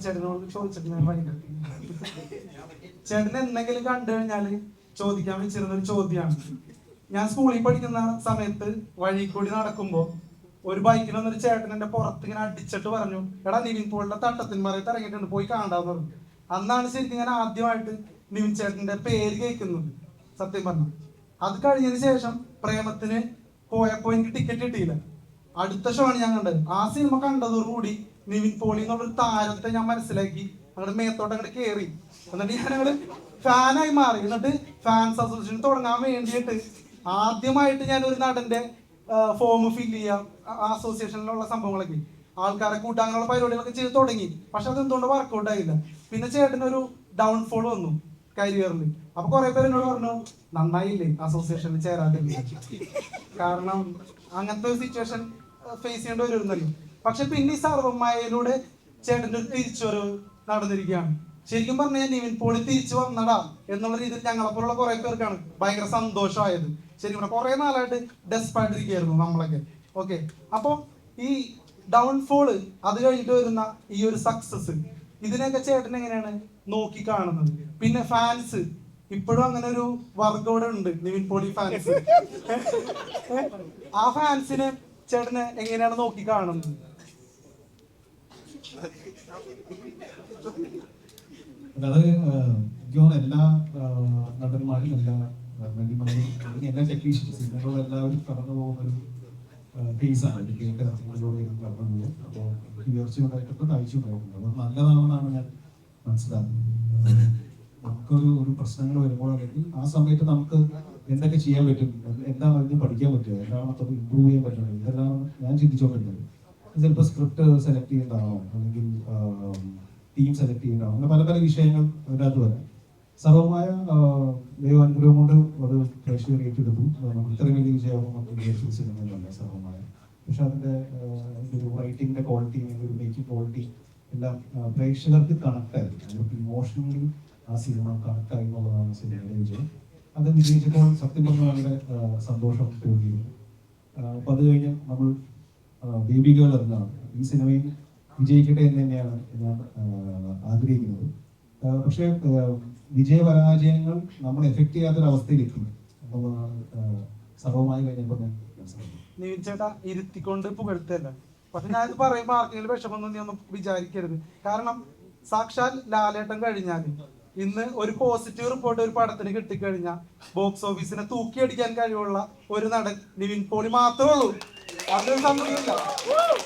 ചേട്ടനോട് ചോദിച്ചിട്ട് ഞാൻ ഭയങ്കര ചേട്ടൻ എന്തെങ്കിലും കണ്ടു കഴിഞ്ഞാല് ചോദിക്കാൻ വെച്ചിരുന്ന ഒരു ചോദ്യമാണ്. ഞാൻ സ്കൂളിൽ പഠിക്കുന്ന സമയത്ത് വഴി കൂടി നടക്കുമ്പോ ഒരു ബൈക്കിൽ വന്നൊരു ചേട്ടൻ എന്റെ പുറത്ത് ഇങ്ങനെ അടിച്ചിട്ട് പറഞ്ഞു, എടാ നിവിൻ പോളിന്റെ തട്ടത്തിന്മറയത്ത് ഇറങ്ങിയിട്ടുണ്ട്, പോയി കാണാന്ന് പറഞ്ഞു. അന്നാണ് ശരിക്കും ഞാൻ ആദ്യമായിട്ട് നിവിൻ ചേട്ടന്റെ പേര് കേൾക്കുന്നത്, സത്യം പറഞ്ഞു. അത് കഴിഞ്ഞതിന് ശേഷം പ്രേമത്തിന് പോയപ്പോ എനിക്ക് ടിക്കറ്റ് കിട്ടിയില്ല. അടുത്ത ഷോ ആണ് ഞാൻ കണ്ടത്. ആ സിനിമ കണ്ടതോടുകൂടി നിവിൻ പോളി എന്നുള്ളൊരു താരത്തെ ഞാൻ മനസ്സിലാക്കി. അങ്ങോട്ട് മേത്തോട്ട് അങ്ങോട്ട് കയറി. എന്നിട്ട് ഞങ്ങള് ഫാനായി മാറി. എന്നിട്ട് ഫാൻസ് അസോസിയേഷൻ തുടങ്ങാൻ വേണ്ടിയിട്ട് ആദ്യമായിട്ട് ഞാൻ ഒരു നടന്റെ ഫോം ഫില്ല് ചെയ്യാം, അസോസിയേഷനിലുള്ള സംഭവങ്ങളൊക്കെ ആൾക്കാരെ കൂട്ടാൻ അങ്ങനെയുള്ള പരിപാടികളൊക്കെ ചെയ്ത് തുടങ്ങി. പക്ഷെ അതെന്തുകൊണ്ട് വർക്കൗട്ട് ആയില്ല. പിന്നെ ചേട്ടനൊരു ഡൗൺഫോൾ വന്നു കരിയറിൽ. അപ്പൊ കുറെ പേര് എന്നോട് പറഞ്ഞു, നന്നായില്ലേ അസോസിയേഷനിൽ ചേരാതില്ല, കാരണം അങ്ങനത്തെ ഒരു സിറ്റുവേഷൻ ഫേസ് ചെയ്യേണ്ടി വരുന്നല്ലോ. പക്ഷെ പിന്നെ ഈ സർവ്വമായയിലൂടെ ചേട്ടൻ്റെ ഒരു തിരിച്ചുവരവ് നടന്നിരിക്കുകയാണ്. ശരിക്കും പറഞ്ഞാൽ നിവിൻ പോളി തിരിച്ചു വന്നടാ എന്നുള്ള രീതിയിൽ ഞങ്ങളെപ്പോലുള്ള കുറെ പേർക്കാണ് ഭയങ്കര സന്തോഷമായത്. ശരിക്കും പറഞ്ഞാൽ കുറെ നാളായിട്ട് ഡെസ്പായിട്ടിരിക്കുകയായിരുന്നു നമ്മളൊക്കെ. ഓക്കെ, അപ്പൊ ഈ ഡൗൺഫോള് അത് കഴിഞ്ഞിട്ട് വരുന്ന ഈ ഒരു സക്സസ്, ഇതിനെയൊക്കെ ചേട്ടൻ എങ്ങനെയാണ് നോക്കി കാണുന്നത്? പിന്നെ ഫാൻസ് ഇപ്പോഴും അങ്ങനെ ഒരു വർഗോടെ ഉണ്ട്, നിവിൻ പോളി ഫാൻസ്. ആ ഫാൻസിനെ ചേട്ടന് എങ്ങനെയാണ് നോക്കി കാണുന്നത്? അത് എനിക്ക് എല്ലാ നടന്മാരും എല്ലാ നടിമാരും എല്ലാ ടെക്നീഷ്യൻസ് സിനിമകളും എല്ലാവരും കടന്നു പോകുന്ന ഒരു ഫേസാണ്. ടിക്കറ്റ് സിനിമകളിലൂടെ കടന്നു പോകും. അപ്പോൾ ഉയർച്ചയുണ്ടായിട്ടുണ്ട്, താഴ്ചയുണ്ടായിട്ടുണ്ട്. അത് നല്ലതാണെന്നാണ് ഞാൻ മനസ്സിലാക്കുന്നത്. നമുക്കൊരു പ്രശ്നങ്ങൾ വരുമ്പോൾ അല്ലെങ്കിൽ ആ സമയത്ത് നമുക്ക് എന്തൊക്കെ ചെയ്യാൻ പറ്റും, എന്താണ് അതിന് പഠിക്കാൻ പറ്റുക, എന്താണ് അത് ഇമ്പ്രൂവ് ചെയ്യാൻ പറ്റുന്നത്, ഇതെല്ലാം ഞാൻ ചിന്തിച്ചുകൊണ്ടിരുന്നത്. ചിലപ്പോൾ സ്ക്രിപ്റ്റ് സെലക്ട് ചെയ്യേണ്ടതാണോ, അല്ലെങ്കിൽ ടീം സെലക്ട് ചെയ്യേണ്ടതാണോ, അങ്ങനെ പല പല വിഷയങ്ങൾ അതിനകത്ത് വരാം. സർവമായ ദൈവാനുഗ്രഹം കൊണ്ട് അത് പ്രേക്ഷകർ ഏറ്റെടുത്തു. നമുക്ക് ഇത്രയും വലിയ വിജയമാകും നമുക്ക് വിചാരിച്ച സിനിമയിലല്ല സർവമായ. പക്ഷെ അതിൻ്റെ ഒരു റൈറ്റിങ്ങിൻ്റെ ക്വാളിറ്റി, ഒരു മേക്കിംഗ് ക്വാളിറ്റി എല്ലാം പ്രേക്ഷകർക്ക് കണക്റ്റായി, അവർക്ക് ഇമോഷണലി ആ സിനിമ കണക്റ്റായി എന്നുള്ളതാണ് സിനിമയുടെ വിജയം. അത് വിജയിച്ചപ്പോൾ സത്യം പറഞ്ഞ വളരെ സന്തോഷം തോന്നിയിരുന്നു. അപ്പം അത് കഴിഞ്ഞ് നമ്മൾ ബേബി ഗേൾ എന്നാണ് ഈ സിനിമയിൽ വിജയിക്കട്ടെ എന്ന് തന്നെയാണ് ഞാൻ ആഗ്രഹിക്കുന്നത്. പക്ഷേ വിജയപരാജയങ്ങൾ നമ്മൾ എഫക്ട് ചെയ്യാത്തൊരവസ്ഥയിലെത്തി എന്നുള്ളതാണ് സർവമായി കഴിഞ്ഞപ്പോൾ ഞാൻ മനസ്സിലാക്കുന്നത്. നിവിൻ ചേട്ടാ ഇരുത്തിക്കൊണ്ട് പുകഴ്ത്തല്ല, പക്ഷെ ഞാനിത് പറയുമ്പോൾ ആർക്കെങ്കിലും വിഷമൊന്നും നീ ഒന്നും വിചാരിക്കരുത്. കാരണം സാക്ഷാൽ ലാലേട്ടൻ കഴിഞ്ഞാൽ ഇന്ന് ഒരു പോസിറ്റീവ് റിപ്പോർട്ട് ഒരു പടത്തിന് കിട്ടിക്കഴിഞ്ഞാൽ ബോക്സ് ഓഫീസിനെ തൂക്കിയടിക്കാൻ കഴിവുള്ള ഒരു നടൻ നിവിൻ പോളി മാത്രമേ ഉള്ളൂ. അതിനൊരു സംശയമില്ല.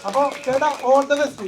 അപ്പൊ ചേട്ടാ, ഓൾ ദ ബെസ്റ്റ്.